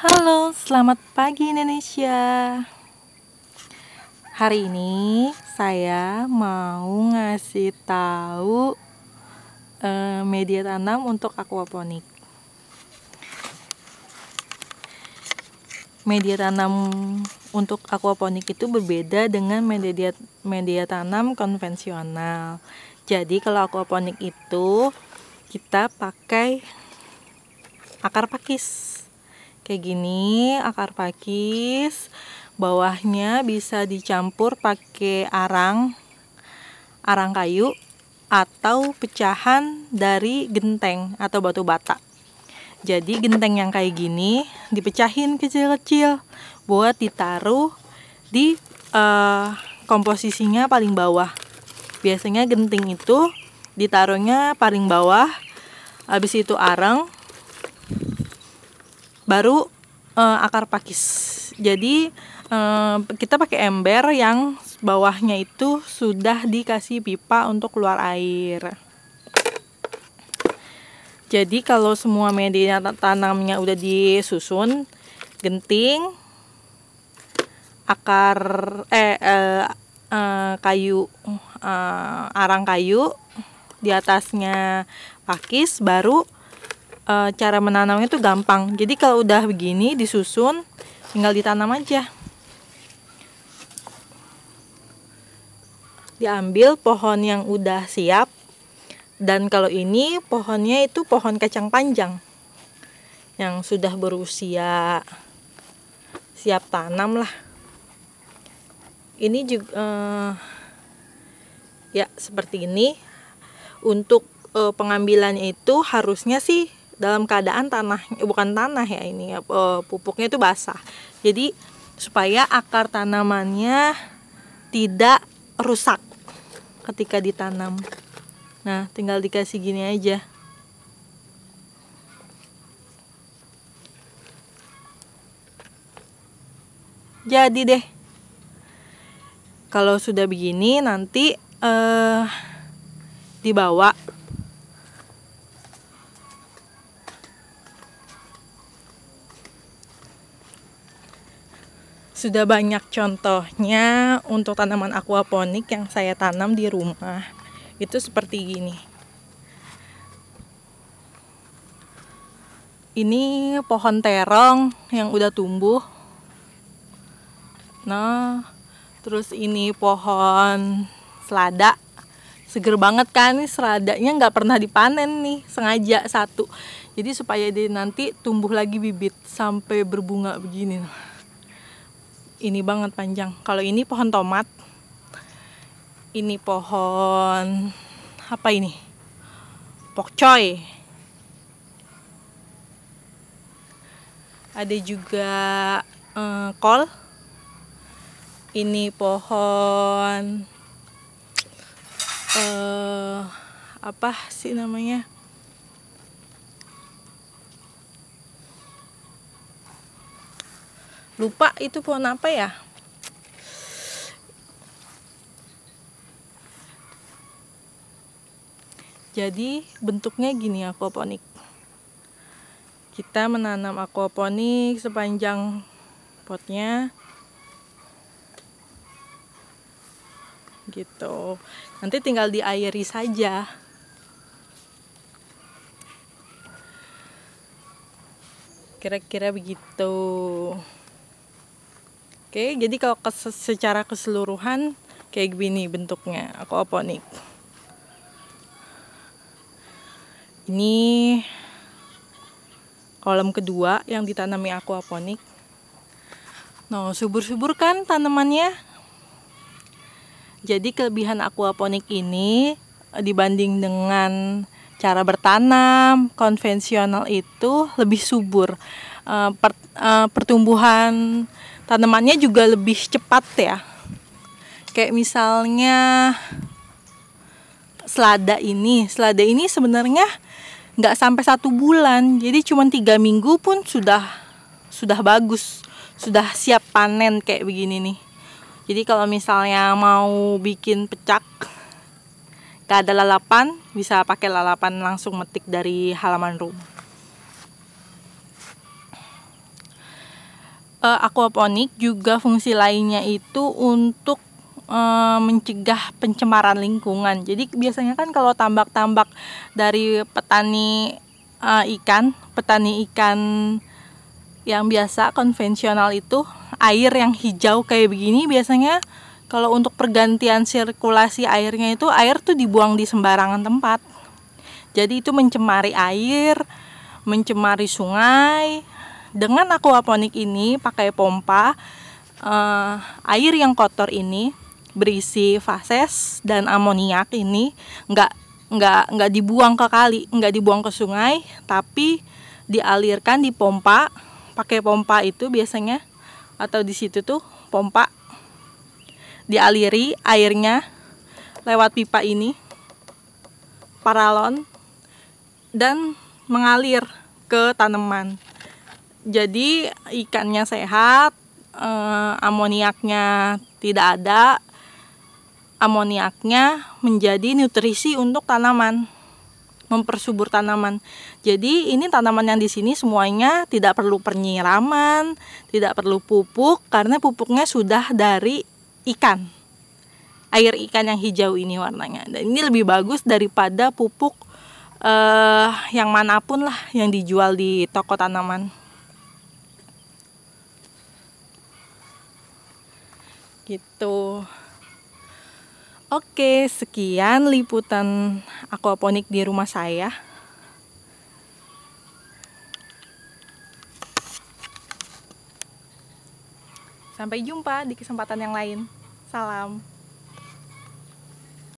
Halo, selamat pagi Indonesia. Hari ini saya mau ngasih tahu media tanam untuk aquaponik. Media tanam untuk aquaponik itu berbeda dengan media tanam konvensional. Jadi kalau aquaponik itu kita pakai akar pakis. Kayak gini, akar pakis, bawahnya bisa dicampur pakai arang kayu atau pecahan dari genteng atau batu bata. Jadi genteng yang kayak gini dipecahin kecil-kecil buat ditaruh di komposisinya paling bawah. Biasanya genting itu ditaruhnya paling bawah, habis itu arang, baru akar pakis. Jadi kita pakai ember yang bawahnya itu sudah dikasih pipa untuk keluar air. Jadi kalau semua media tanamnya udah disusun, genting, akar kayu, arang kayu, di atasnya pakis, baru cara menanamnya tuh gampang. Jadi kalau udah begini disusun, tinggal ditanam aja. Diambil pohon yang udah siap. Dan kalau ini pohonnya itu pohon kacang panjang yang sudah berusia siap tanam lah. Ini juga ya seperti ini. Untuk pengambilannya itu harusnya sih dalam keadaan bukan tanah ya, ini pupuknya itu basah. Jadi supaya akar tanamannya tidak rusak ketika ditanam. Nah, tinggal dikasih gini aja. Jadi deh. Kalau sudah begini nanti dibawa sudah banyak contohnya untuk tanaman aquaponik yang saya tanam di rumah. Itu seperti gini. Ini pohon terong yang udah tumbuh. Nah, terus ini pohon selada. Seger banget kan, nih seladanya nggak pernah dipanen nih, sengaja satu. Jadi supaya dia nanti tumbuh lagi bibit sampai berbunga begini. Ini banget panjang. Kalau ini pohon tomat. Ini pohon apa ini? Pokcoy. Ada juga kol. Ini pohon apa sih namanya? Lupa itu pohon apa ya? Jadi bentuknya gini aquaponik. Kita menanam aquaponik sepanjang potnya. Gitu. Nanti tinggal diairi saja. Kira-kira begitu. Oke, jadi kalau secara keseluruhan kayak gini bentuknya aquaponik. Ini kolam kedua yang ditanami aquaponik. Nah, subur-subur kan tanamannya. Jadi kelebihan aquaponik ini dibanding dengan cara bertanam konvensional itu lebih subur. Pertumbuhan tanamannya juga lebih cepat ya. Kayak misalnya selada ini sebenarnya nggak sampai 1 bulan, jadi cuma 3 minggu pun sudah bagus, sudah siap panen kayak begini nih. Jadi kalau misalnya mau bikin pecak, gak ada lalapan, bisa pakai lalapan langsung metik dari halaman rumah. Aquaponik juga fungsi lainnya itu untuk mencegah pencemaran lingkungan. Jadi biasanya kan kalau tambak-tambak dari petani ikan yang biasa konvensional itu, air yang hijau kayak begini biasanya kalau untuk pergantian sirkulasi airnya itu, air tuh dibuang di sembarangan tempat. Jadi itu mencemari air, mencemari sungai. Dengan aquaponik ini pakai pompa, air yang kotor ini berisi fases dan amoniak ini nggak dibuang ke kali, nggak dibuang ke sungai, tapi dialirkan di pompa. Pakai pompa itu biasanya, atau di situ tuh pompa dialiri airnya lewat pipa ini, paralon, dan mengalir ke tanaman. Jadi ikannya sehat, amoniaknya tidak ada, amoniaknya menjadi nutrisi untuk tanaman, mempersubur tanaman. Jadi ini tanaman yang di sini semuanya tidak perlu penyiraman, tidak perlu pupuk, karena pupuknya sudah dari ikan, air ikan yang hijau ini warnanya. Dan ini lebih bagus daripada pupuk yang manapun lah yang dijual di toko tanaman. Gitu. Oke, sekian liputan aquaponik di rumah saya. Sampai jumpa di kesempatan yang lain. Salam.